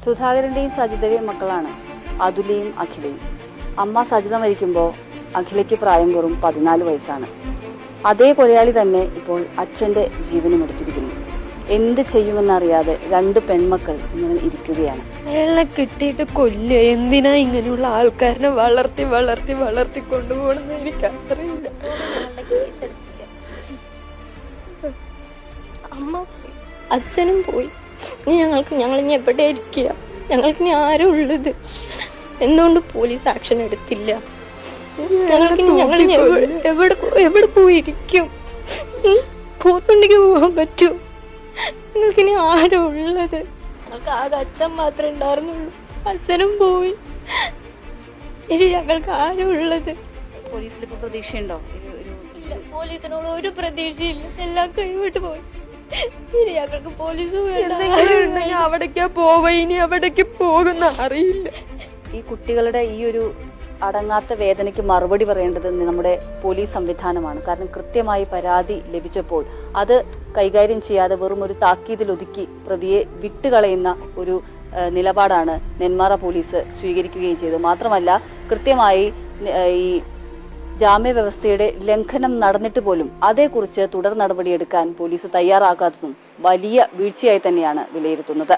സുധാകരന്റെയും സജിതയുടെയും മക്കളാണ് അതുലയും അഖിലയും. അമ്മ സജിത മരിക്കുമ്പോൾ അഖിലയ്ക്ക് പ്രായം വെറും 14 വയസ്സാണ്. അതേ കൊലയാളി തന്നെ ഇപ്പോൾ അച്ഛന്റെ ജീവനും എടുത്തിരിക്കുന്നു. എന്ത് ചെയ്യുമെന്നറിയാതെ 2 പെൺമക്കൾ ഇങ്ങനെ ഇരിക്കുകയാണ്. അയാളെ കിട്ടിയിട്ട് കൊല്ലുക. എന്തിനാ ഇങ്ങനെയുള്ള ആൾക്കാരെ വളർത്തി വളർത്തി വളർത്തി കൊണ്ടുപോകണമെന്ന് എനിക്കറിയില്ല. അമ്മ പോയി, അച്ഛനും പോയി. ഞങ്ങളിനി എവിടെ ഇരിക്കുക? ഞങ്ങൾക്കിനി ആരും ഉള്ളത്? എന്തുകൊണ്ട് പോലീസ് ആക്ഷൻ എടുത്തില്ല? ഞങ്ങളിനി എവിടെ പോയിരിക്കും? പോത്തുണ്ടെങ്കിൽ പോകാൻ പറ്റൂ? ഞങ്ങൾക്കിനി ആരും ഉള്ളത്? ഞങ്ങൾക്ക് ആകെ അച്ഛൻ മാത്രമേ ഉണ്ടായിരുന്നുള്ളൂ. അച്ഛനും പോയി. ഇനി ഞങ്ങൾക്ക് ആരും ഉള്ളത്? പോലീസിൽ ഇപ്പൊ പ്രതീക്ഷയുണ്ടോ? ഇല്ല, പോലീസിനോട് ഒരു പ്രതീക്ഷയില്ല. എല്ലാം കൈവിട്ട് പോയി. ഇനി ഞങ്ങൾക്ക് പോലീസ് അവിടേക്കാ പോവ. ഇനി അവിടേക്ക് പോകുന്ന അറിയില്ല. ഈ കുട്ടികളുടെ ഈ ഒരു അടങ്ങാത്ത വേദനയ്ക്ക് മറുപടി പറയേണ്ടത് നമ്മുടെ പോലീസ് സംവിധാനമാണ്. കാരണം കൃത്യമായി പരാതി ലഭിച്ചപ്പോൾ അത് കൈകാര്യം ചെയ്യാതെ വെറും ഒരു താക്കീതിൽ ഒതുക്കി പ്രതിയെ വിട്ടുകളയുന്ന ഒരു നിലപാടാണ് നെന്മാറ പോലീസ് സ്വീകരിക്കുകയും ചെയ്തത്. മാത്രമല്ല കൃത്യമായി ഈ ജാമ്യ വ്യവസ്ഥയുടെ ലംഘനം നടന്നിട്ട് പോലും അതേക്കുറിച്ച് തുടർ നടപടിയെടുക്കാൻ പോലീസ് തയ്യാറാകാത്തതും വലിയ വീഴ്ചയായി തന്നെയാണ് വിലയിരുത്തുന്നത്.